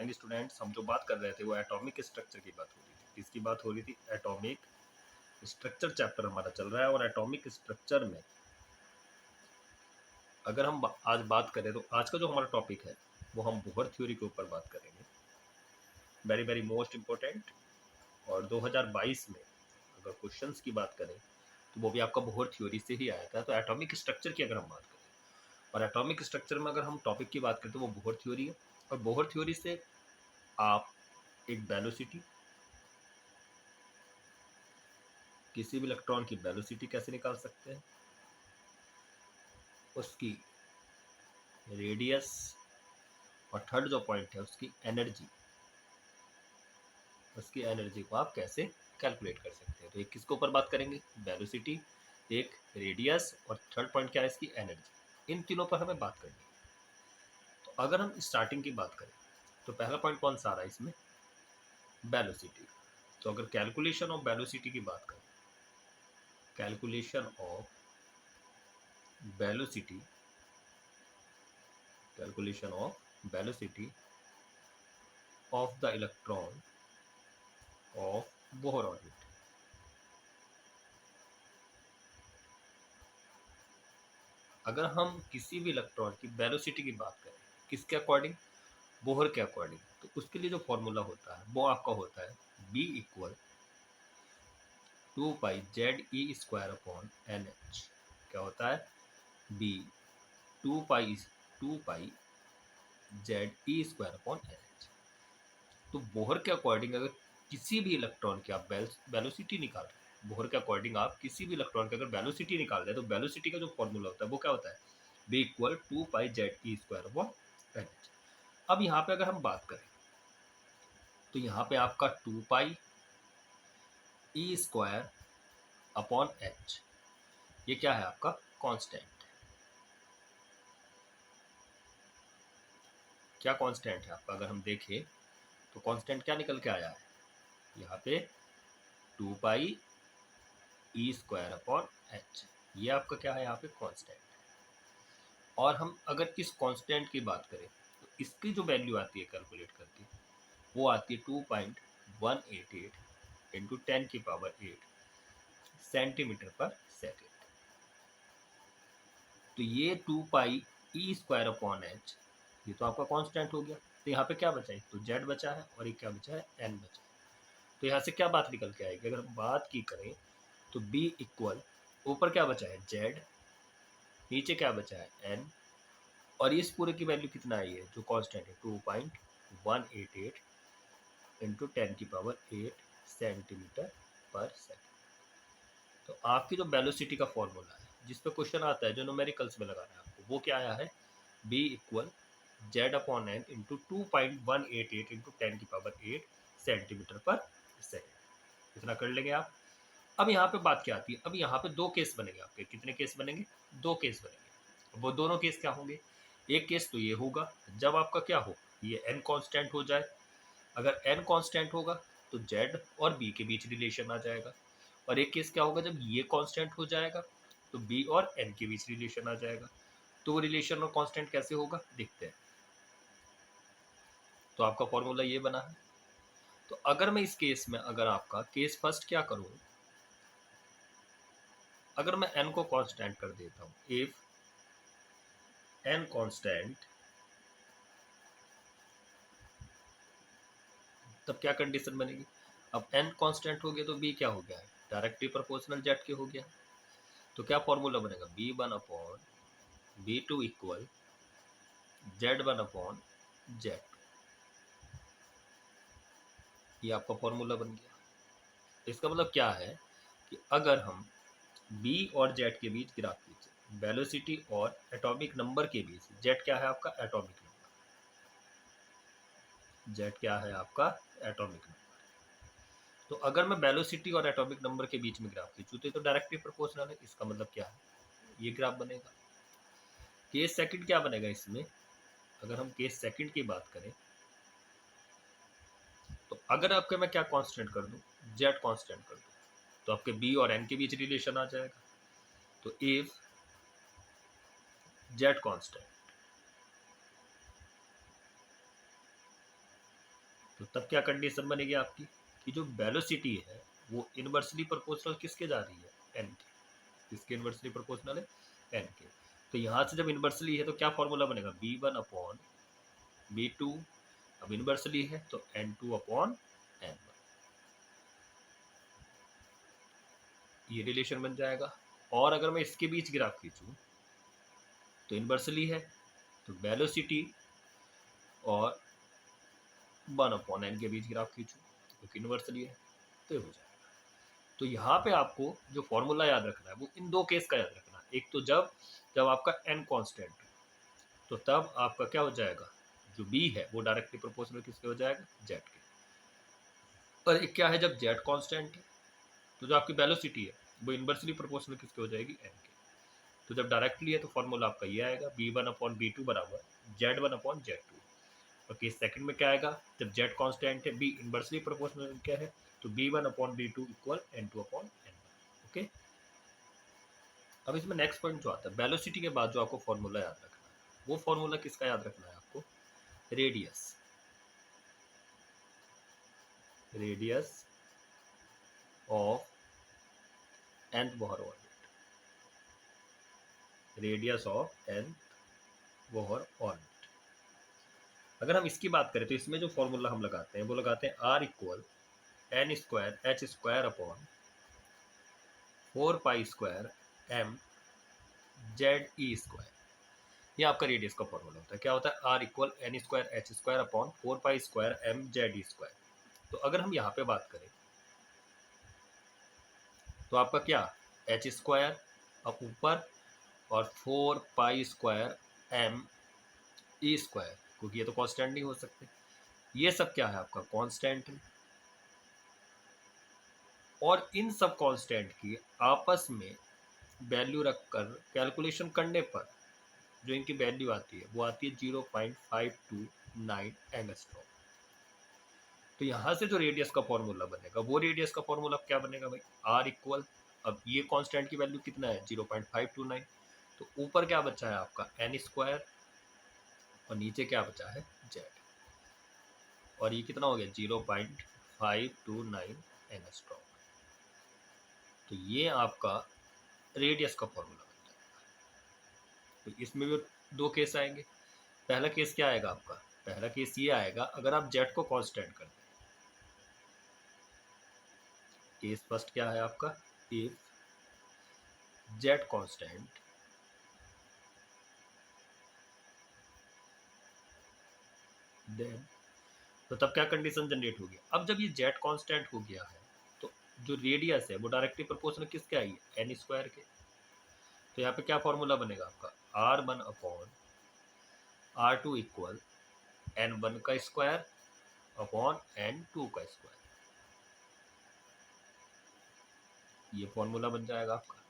Morning students, हम जो बात कर रहे थे वो एटॉमिक स्ट्रक्चर की बात हो रही थी। किसकी बात हो रही थी? एटॉमिक स्ट्रक्चर चैप्टर हमारा चल रहा है। और एटॉमिक स्ट्रक्चर में अगर हम आज बात करें तो आज का जो हमारा टॉपिक है वो हम बोहर थ्योरी के ऊपर बात करेंगे। Very very most important. और 2022 में अगर क्वेश्चंस की बात करें तो वो भी आपका बोहर थ्योरी से ही आया था। तो एटॉमिक स्ट्रक्चर की अगर हम बात करें और एटॉमिक स्ट्रक्चर में अगर हम टॉपिक की बात करें तो वो बोहर थ्योरी है। और बोहर थ्योरी से आप एक वेलोसिटी, किसी भी इलेक्ट्रॉन की वेलोसिटी कैसे निकाल सकते हैं, उसकी रेडियस, और थर्ड जो पॉइंट है उसकी एनर्जी, को आप कैसे कैलकुलेट कर सकते हैं। तो एक किसके ऊपर बात करेंगे? वेलोसिटी, एक रेडियस, और थर्ड पॉइंट क्या है? इसकी एनर्जी। इन तीनों पर हमें बात करनी है। तो अगर हम स्टार्टिंग की बात करें तो पहला पॉइंट कौन सा आ रहा है इसमें? वेलोसिटी। तो अगर कैलकुलेशन ऑफ वेलोसिटी की बात करें, calculation of velocity, calculation of velocity of the electron of Bohr orbit. अगर हम किसी भी इलेक्ट्रॉन की वेलोसिटी की बात करें किसके अकॉर्डिंग? बोहर के अकॉर्डिंग, तो उसके लिए जो फॉर्मूला होता है वो आपका होता है B इक्वल 2πZe² NH। क्या होता है? B 2πZe²NH। तो बोहर के अकॉर्डिंग अगर किसी भी इलेक्ट्रॉन की आप वेलोसिटी निकाल रहे हैं, बोहर के अकॉर्डिंग आप किसी भी इलेक्ट्रॉन की अगर वेलोसिटी निकाल रहे हैं तो वेलोसिटी का जो फॉर्मूला होता है वो क्या होता है? B equal 2πZe²NH। अब यहाँ पे अगर हम बात करें तो यहाँ पे आपका 2πE²/H, ये क्या है? आपका कांस्टेंट। क्या कांस्टेंट है आपका? अगर हम देखें तो कांस्टेंट क्या निकल के आया है यहाँ पे? 2πE²/H, ये आपका क्या है यहाँ पे? कांस्टेंट। और हम अगर इस कांस्टेंट की बात करें तो इसकी जो वैल्यू आती है कैलकुलेट करके वो आती है 2.188 इंटू 10⁸ सेंटीमीटर पर सेकेंड। तो ये 2πE²/H ये तो आपका कांस्टेंट हो गया। तो यहाँ पे क्या बचा है? तो Z बचा है और ये क्या बचा है? N बचा है। तो यहाँ से क्या बात निकल के आएगी? अगर हम बात की करें तो B इक्वल, ऊपर क्या बचा है? Z, नीचे क्या बचा है? N, और इस पूरे की वैल्यू कितना आई है जो कांस्टेंट है? 2.188 इंटू 10⁸ सेंटीमीटर पर सेकेंड। तो आपकी जो वेलोसिटी का फॉर्मूला है जिस पे क्वेश्चन आता है, जो न्यूमेरिकल्स में लगाना है आपको, वो क्या आया है? B equal Z/N into 2.188 into 10⁸ centimetre पर सेकेंड। इतना कर लेंगे आप। अब यहाँ पे बात क्या आती है? अब यहाँ पे दो केस बनेंगे आपके। कितने केस बनेंगे? दो केस बनेंगे। वो दोनों केस क्या होंगे? एक केस तो ये होगा जब आपका क्या हो, ये n कांस्टेंट हो जाए। अगर n कांस्टेंट होगा तो Z और B के बीच रिलेशन आ जाएगा। और एक केस क्या होगा? जब ये कांस्टेंट हो जाएगा तो B और N के बीच रिलेशन आ जाएगा। तो वो रिलेशन और कांस्टेंट कैसे होगा देखते हैं। तो आपका फॉर्मूला ये बना है। तो अगर मैं इस केस में, अगर आपका केस फर्स्ट क्या करूं, अगर मैं n को कांस्टेंट कर देता हूं, इफ n कांस्टेंट, तब क्या कंडीशन बनेगी? अब n कांस्टेंट हो गया तो b क्या हो गया है? डायरेक्टली प्रोपोर्शनल z के हो गया। तो क्या फॉर्मूला बनेगा? B1/B2 equal Z1/Z। ये आपका फॉर्मूला बन गया। इसका मतलब क्या है कि अगर हम B और Z के बीच ग्राफ खींचे, वेलोसिटी और एटॉमिक नंबर के बीच, Z क्या है आपका? Atomic number. Z क्या है आपका? Atomic number. तो अगर मैं वेलोसिटी और एटॉमिक नंबर के बीच में ग्राफ खींचूं तो डायरेक्टली प्रोपोर्शनल है। इसका मतलब क्या है? ये ग्राफ बनेगा। केस सेकंड क्या बनेगा इसमें? अगर हम केस सेकंड की बात करें तो अगर आपके मैं क्या कांस्टेंट कर दूं? Z कांस्टेंट कर दूं तो आपके B और N के बीच रिलेशन आ जाएगा। तो इफ Z कांस्टेंट तो तब क्या कंडीशन बनेगी आपकी कि जो वेलोसिटी है वो इनवर्सली प्रोपोर्शनल किसके जा रही है, एन के। किसके इनवर्सली प्रोपोर्शनल है, एन के। तो यहाँ से जब इनवर्सली है तो क्या फॉर्मूला बनेगा, b1 अपॉन b2। अब इनवर्सली है तो n2 अपॉन n1, ये रिलेशन बन जाएगा। और अगर मैं इसके बीच ग्राफ खींचूं तो इनवर्सली है तो वेलोसिटी और 1/n के बीच ग्राफ खींचूं क्योंकि इनवर्सली है तो हो जाएगा। तो यहाँ पे आपको जो फॉर्मूला याद रखना है वो इन दो केस का याद रखना है। एक तो जब जब आपका n कांस्टेंट हो तो तब आपका क्या हो जाएगा, जो b है वो डायरेक्टली प्रोपोर्शनल किसके हो जाएगा, z के। और एक क्या है, जब z कांस्टेंट है तो जो आपकी वेलोसिटी है वो इनवर्सली प्रोपोर्शनल किसके हो जाएगी, n के। तो जब डायरेक्टली है तो फॉर्मूला आपका ये आएगा b1 अपॉन b2 बराबर z1 अपॉन z2। और केस सेकंड में क्या आएगा, जब z कांस्टेंट है, b इनवर्सली प्रोपोर्शनल क्या है, तो b1 upon b2 equal n2 upon n1। Okay. अब इसमें नेक्स्ट पॉइंट जो आता है, वेलोसिटी के बाद जो आपको फॉर्मूला याद रखना है वो फॉर्मूला किसका याद रखना है आपको, radius. Radius of nth Bohr orbit. Radius of nth Bohr orbit. अगर हम इसकी बात करें तो इसमें जो फॉर्मूला हम लगाते हैं वो लगाते हैं r equal n square h square upon 4 pi square m Z e square. ये आपका रेडियस का फॉर्मूला होता है। क्या होता है, r equal n square h square upon 4 pi square m Z e square. तो अगर हम यहाँ पे बात करें तो आपका क्या, h स्क्वायर अब ऊपर और 4 pi square m E square, क्योंकि ये तो कांस्टेंट नहीं हो सकते, ये सब क्या है आपका कांस्टेंट है। और इन सब कांस्टेंट की आपस में वैल्यू रखकर कैलकुलेशन करने पर जो इनकी वैल्यू आती है वो आती है 0.529 एंगस्ट्रॉम। तो यहाँ से जो रेडियस का फॉर्मूला बनेगा वो रेडियस का फॉर्मूला क्या बनेगा भाई, r इक्वल, अब ये कांस्टेंट की वैल्यू कितना है 0.529, तो ऊपर क्या बचा है आपका n स्क्वायर और नीचे क्या बचा है z, और ये कितना हो गया 0.529 एंगस्ट्रॉम। तो ये आपका रेडियस का फॉर्मूला बन जाएगा। तो इसमें भी दो केस आएंगे। पहला केस क्या आएगा आपका, पहला केस ये आएगा अगर आप z को कांस्टेंट कर दें। केस फर्स्ट क्या है आपका, इफ z कांस्टेंट देन, तो तब क्या कंडीशन जनरेट होगी, अब जब ये z कांस्टेंट हो गया है तो जो रेडियस है वो डायरेक्टली प्रोपोर्शनल किसके आई है, n स्क्वायर के। तो यहाँ पे क्या फॉर्मूला बनेगा आपका, r1 upon r2 equal n1 का स्क्वायर अपॉन n2 का स्क्वायर। ये फॉर्मूला बन जाएगा आपका।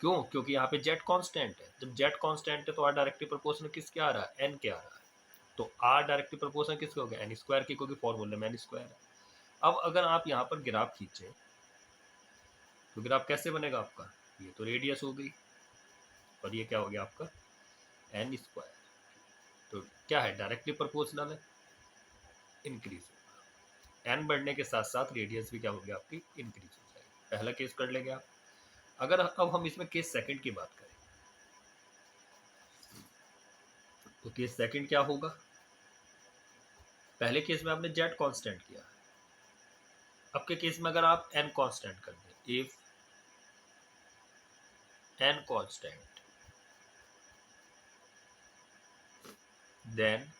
क्यों, क्योंकि यहाँ पे z कांस्टेंट है, जब z कांस्टेंट है तो r डायरेक्टली प्रोपोर्शनल किसके आ रहा है, n के आ रहा है। तो r डायरेक्टली प्रोपोर्शनल किसके हो गया, n स्क्वायर की, क्योंकि फॉर्मूले में n स्क्वायर है। अब अगर आप यहाँ पर ग्राफ खींचे तो ग्राफ कैसे बनेगा आपका, ये तो रेडियस हो गई और ये क्या हो गया आपका n स्क्वायर। तो क्या है, डायरेक्टली प्रोपोर्शनल है, इंक्रीज होगा। n बढ़ने के साथ साथ रेडियस भी क्या हो गया आपकी, इंक्रीज हो जाएगी। पहला केस कर लेंगे आप। अगर अब हम इसमें केस सेकंड की बात करें तो केस सेकंड क्या होगा, पहले केस में आपने z कांस्टेंट किया, अब के केस में अगर आप n कांस्टेंट कर दें, इफ n कांस्टेंट देन,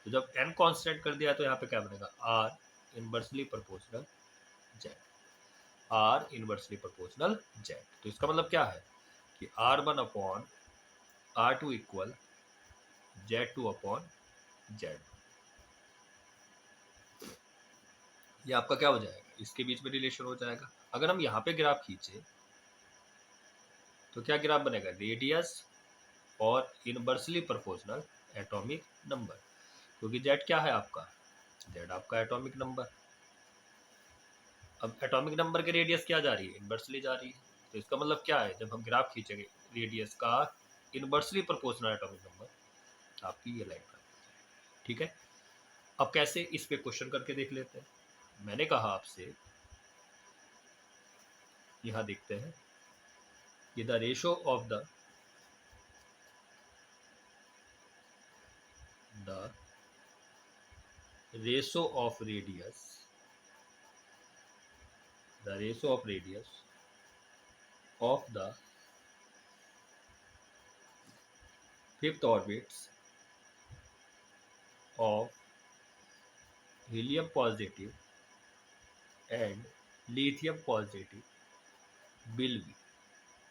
तो जब n कांस्टेंट कर दिया तो यहाँ पे क्या बनेगा, r inversely proportional z, r inversely proportional z। तो इसका मतलब क्या है कि r1 upon r2 equal z2 upon z। ये आपका क्या हो जाएगा, इसके बीच में रिलेशन हो जाएगा। अगर हम यहाँ पे ग्राफ खींचे तो क्या ग्राफ बनेगा, रेडियस और इनवर्सली प्रोपोर्शनल एटॉमिक नंबर, क्योंकि z क्या है आपका, z आपका एटॉमिक नंबर। अब एटॉमिक नंबर के रेडियस क्या जा रही है, इनवर्सली जा रही है। तो इसका मतलब क्या है, जब हम ग्राफ खींचेंगे रेडियस का इनवर्सली प्रोपोर्शनल एटॉमिक नंबर, आपकी ये लाइन, ठीक है। अब कैसे, इस पे क्वेश्चन करके देख लेते हैं। मैंने कहा आपसे, यहां देखते हैं, ये the ratio of the ratio of radius, the ratio of radius of the fifth orbits of helium positive and lithium positive will be,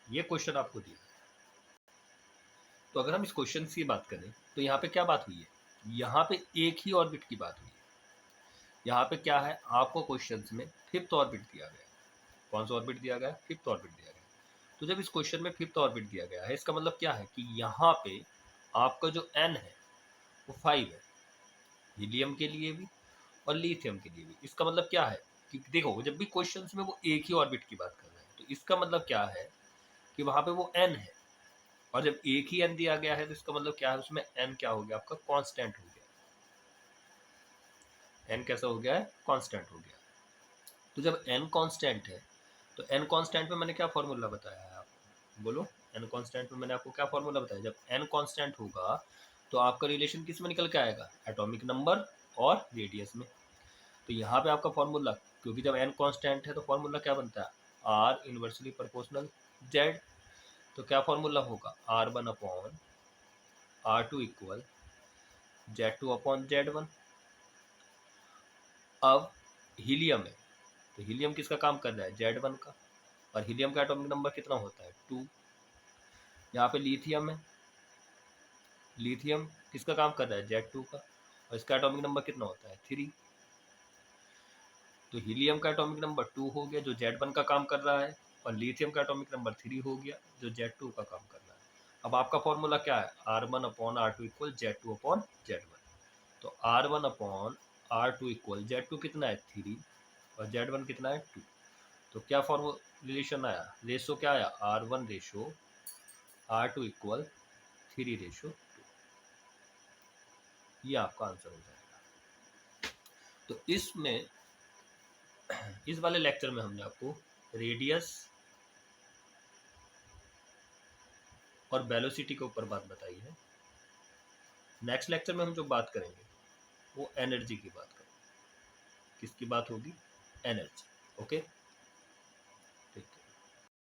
ये क्वेश्चन आपको दिया। तो अगर हम इस क्वेश्चन की बात करें तो यहाँ पे क्या बात हुई है, यहाँ पे एक ही ऑर्बिट की बात हुई है। यहाँ पे क्या है, आपको क्वेश्चन में फिफ्थ ऑर्बिट दिया गया है। कौन सा ऑर्बिट दिया गया है, फिफ्थ ऑर्बिट दिया गया है। तो जब इस क्वेश्चन में फिफ्थ ऑर्बिट दिया गया है, इसका मतलब क्या है कि यहाँ पे आपका जो n है वो 5 है, हीलियम के लिए भी और लिथियम के लिए भी। इसका मतलब क्या है कि देखो, जब भी क्वेश्चन में वो एक ही ऑर्बिट की बात कर रहे हैं, तो इसका मतलब क्या है कि वहां पे वो n है, और जब एक ही n दिया गया है तो इसका मतलब क्या है, उसमें n क्या हो गया, आपका कांस्टेंट हो गया। n कैसा हो गया है, कांस्टेंट हो गया। तो जब n कांस्टेंट है तो n कांस्टेंट में मैंने क्या फॉर्मूला बताया है आपको, बोलो। n कांस्टेंट में मैंने आपको क्या फॉर्मूला बताया, जब n कांस्टेंट होगा तो आपका रिलेशन किस में निकल के आएगा, एटॉमिक नंबर और रेडियस में। तो यहाँ पे आपका फॉर्मूला, क्योंकि जब n कांस्टेंट है तो फॉर्मूला क्या बनता है, r इनवर्सली प्रोपोर्शनल z। तो क्या फॉर्मूला होगा, r1 upon r2 equal z2 upon z1। अब हीलियम है, तो हीलियम किसका काम कर रहा है, z1 का, और हीलियम का एटॉमिक नंबर कितना होता है, 2। यहाँ पे लिथियम है, लिथियम किसका काम कर रहा है, z2 का, और इसका एटॉमिक नंबर कितना होता है, 3। तो हीलियम का एटॉमिक नंबर 2 हो गया जो z1 का काम कर रहा है, और लिथियम का एटॉमिक नंबर 3 हो गया जो z2 का काम कर रहा है। अब आपका फॉर्मूला क्या है, r1 upon r2 equal z2 upon z1। तो r1 upon r2 equal z2 कितना है, 3, और z1 कितना है, 2। तो क्या रिलेशन आया, रेशो क्या आया, r1 ratio r2 equal 3 ratio 2। ये आपका आंसर हो जाएगा। तो इसमें, इस वाले लेक्चर में हमने आपको रेडियस और वेलोसिटी के ऊपर बात बताई है। नेक्स्ट लेक्चर में हम जो बात करेंगे वो एनर्जी की बात करेंगे। किसकी बात होगी, एनर्जी। ओके।